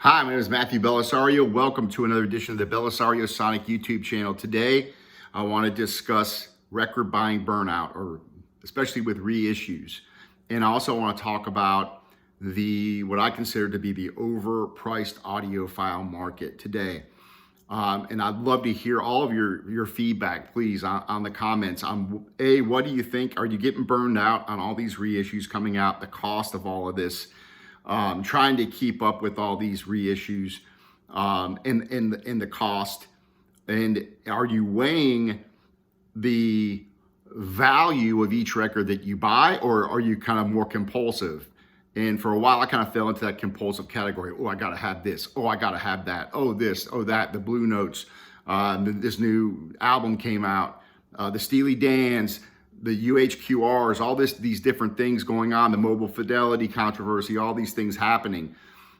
Hi, my name is Matthew Bellisario. Welcome to another edition of the Bellisario Sonic YouTube channel. Today, I want to discuss record buying burnout, or especially with reissues. And I also want to talk about what I consider to be the overpriced audiophile market today. And I'd love to hear all of your feedback, please, on the comments. What do you think? Are you getting burned out on all these reissues coming out, the cost of all of this? Trying to keep up with all these reissues and the cost, and are you weighing the value of each record that you buy, or are you kind of more compulsive? And for a while, I kind of fell into that compulsive category. Oh, I gotta have this. Oh, I gotta have that. Oh, this. Oh, that. The Blue Notes. This new album came out. The Steely Dan's. The UHQRs, all these different things going on, the mobile fidelity controversy, all these things happening.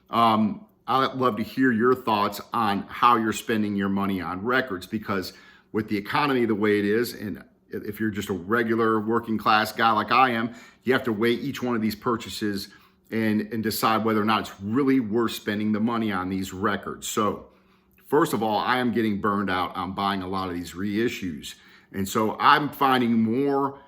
I'd love to hear your thoughts on how you're spending your money on records, because with the economy the way it is, and if you're just a regular working class guy like I am, you have to weigh each one of these purchases and decide whether or not it's really worth spending the money on these records. So first of all, I am getting burned out on buying a lot of these reissues. And so I'm finding more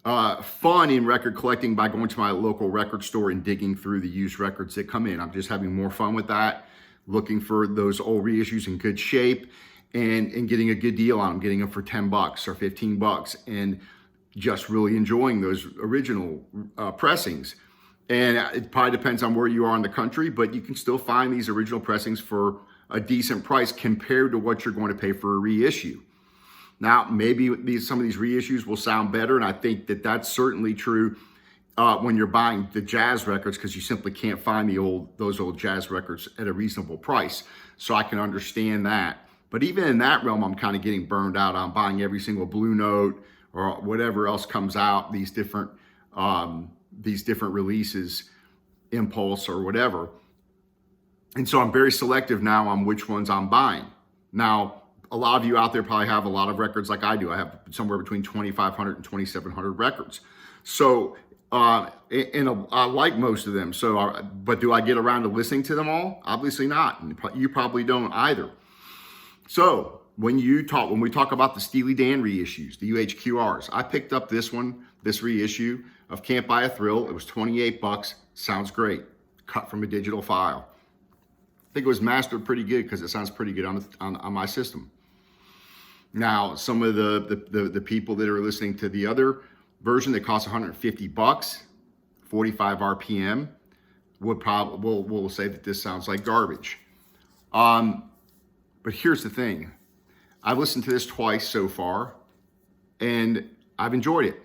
fun in record collecting by going to my local record store and digging through the used records that come in. I'm just having more fun with that, looking for those old reissues in good shape and getting a good deal on them, getting them for 10 bucks or 15 bucks, and just really enjoying those original pressings. And it probably depends on where you are in the country, but you can still find these original pressings for a decent price compared to what you're going to pay for a reissue. Now, maybe some of these reissues will sound better, and I think that that's certainly true when you're buying the jazz records, because you simply can't find those old jazz records at a reasonable price. So I can understand that. But even in that realm, I'm kind of getting burned out on buying every single Blue Note or whatever else comes out, these different releases, Impulse or whatever. And so I'm very selective now on which ones I'm buying. Now, a lot of you out there probably have a lot of records like I do. I have somewhere between 2,500 and 2,700 records. So, I like most of them. So, but do I get around to listening to them all? Obviously not. And you probably don't either. So when we talk about the Steely Dan reissues, the UHQRs, I picked up this reissue of Can't Buy a Thrill. It was 28 bucks. Sounds great. Cut from a digital file. I think it was mastered pretty good because it sounds pretty good on my system. Now, some of the people that are listening to the other version that costs 150 bucks, 45 RPM, will say that this sounds like garbage. But here's the thing. I've listened to this twice so far, and I've enjoyed it.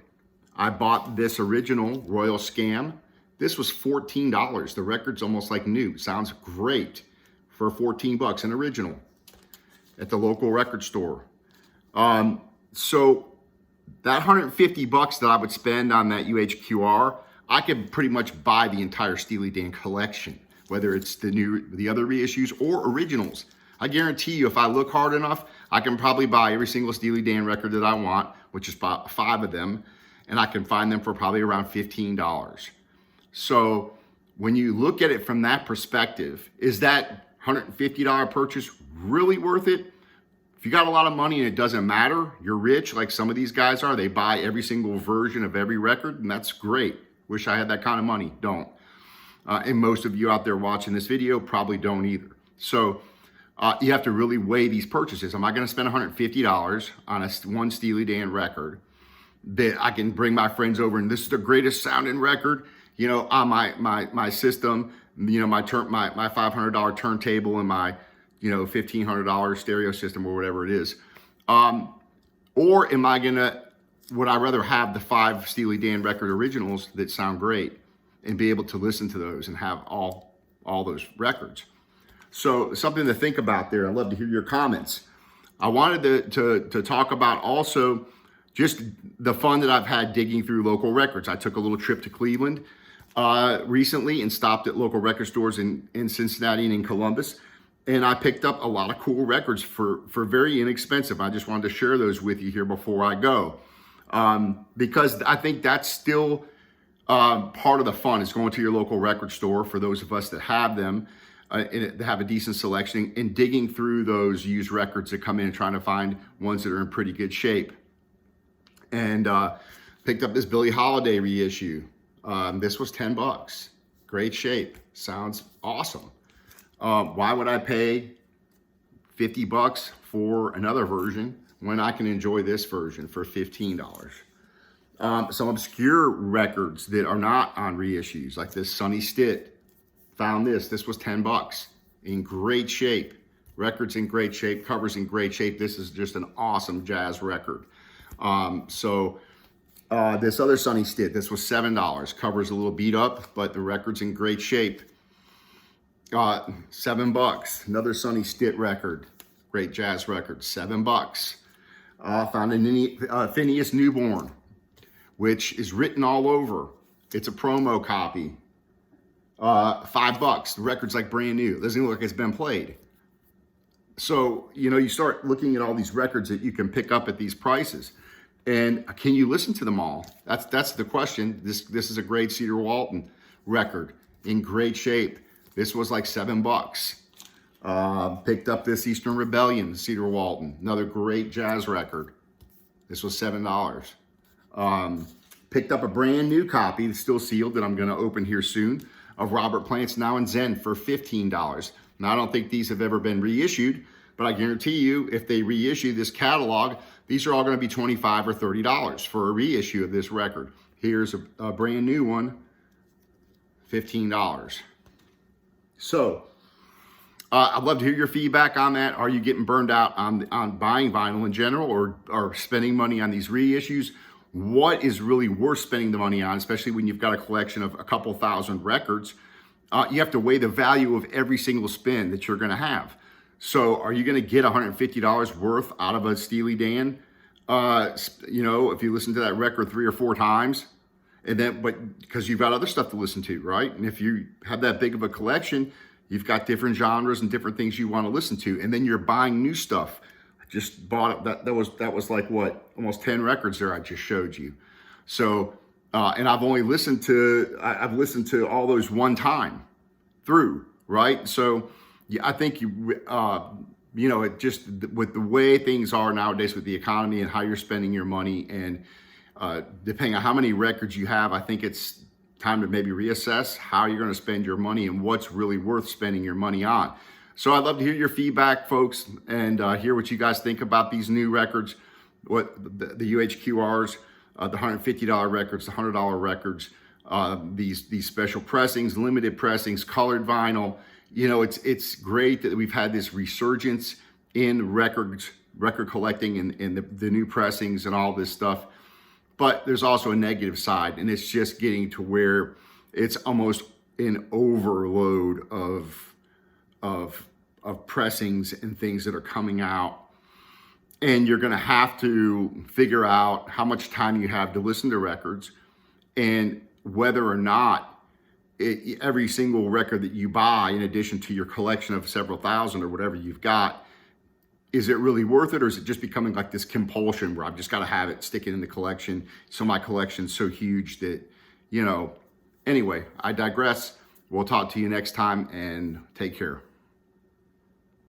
I bought this original Royal Scam. This was $14. The record's almost like new. Sounds great for 14 bucks, an original at the local record store. So that 150 bucks that I would spend on that UHQR, I could pretty much buy the entire Steely Dan collection, whether it's the other reissues or originals. I guarantee you, if I look hard enough, I can probably buy every single Steely Dan record that I want, which is about 5 of them, and I can find them for probably around $15. So when you look at it from that perspective, is that $150 purchase really worth it? If you got a lot of money and it doesn't matter, you're rich like some of these guys are, they buy every single version of every record, and that's great. Wish I had that kind of money. Don't. And most of you out there watching this video probably don't either. So you have to really weigh these purchases. Am I going to spend $150 on one Steely Dan record that I can bring my friends over and this is the greatest sounding record, on my system, my $500 turntable and my $1,500 stereo system or whatever it is? Or would I rather have the 5 Steely Dan record originals that sound great and be able to listen to those and have all those records? So something to think about there. I'd love to hear your comments. I wanted to talk about also just the fun that I've had digging through local records. I took a little trip to Cleveland recently and stopped at local record stores in Cincinnati and in Columbus. And I picked up a lot of cool records for very inexpensive. I just wanted to share those with you here before I go. Because I think that's still part of the fun, is going to your local record store for those of us that have them. and have a decent selection, and digging through those used records that come in and trying to find ones that are in pretty good shape. And picked up this Billie Holiday reissue. This was $10. Great shape. Sounds awesome. Why would I pay $50 for another version when I can enjoy this version for $15? Some obscure records that are not on reissues, like this Sonny Stitt. Found this. This was $10 in great shape. Records in great shape, covers in great shape. This is just an awesome jazz record. This other Sonny Stitt, this was $7. Covers a little beat up, but the record's in great shape. $7. Another Sonny Stitt record, great jazz record, $7. Found a Phineas Newborn, which is written all over. It's a promo copy. $5. The record's like brand new. It doesn't look like it's been played. So, you start looking at all these records that you can pick up at these prices. And can you listen to them all? That's the question. This is a great Cedar Walton record in great shape. This was like $7. Picked up this Eastern Rebellion, Cedar Walton, another great jazz record. This was $7. Picked up a brand new copy that's still sealed that I'm going to open here soon of Robert Plant's Now and Zen for $15. Now, I don't think these have ever been reissued, but I guarantee you if they reissue this catalog, these are all going to be $25 or $30 for a reissue of this record. Here's a brand new one, $15. So I'd love to hear your feedback on that. Are you getting burned out on buying vinyl in general, or spending money on these reissues? What is really worth spending the money on, especially when you've got a collection of a couple thousand records? You have to weigh the value of every single spin that you're going to have. So are you going to get $150 worth out of a Steely Dan? If you listen to that record 3 or 4 times, and then, but because you've got other stuff to listen to, right? And if you have that big of a collection, you've got different genres and different things you want to listen to, and then you're buying new stuff. Just bought it. That was like what, almost 10 records there I just showed you. So and I've listened to all those one time through, right? So yeah, I think it just, with the way things are nowadays with the economy and how you're spending your money, and depending on how many records you have, I think it's time to maybe reassess how you're going to spend your money and what's really worth spending your money on. So I'd love to hear your feedback, folks, and hear what you guys think about these new records, what the UHQRs, the $150 records, the $100 records, these special pressings, limited pressings, colored vinyl. It's great that we've had this resurgence in record collecting and the new pressings and all this stuff. But there's also a negative side, and it's just getting to where it's almost an overload of pressings and things that are coming out, and you're going to have to figure out how much time you have to listen to records, and whether or not every single record that you buy, in addition to your collection of several thousand or whatever you've got, is it really worth it, or is it just becoming like this compulsion where I've just got to have it, stick it in the collection, so my collection's so huge that, anyway, I digress. We'll talk to you next time, and take care.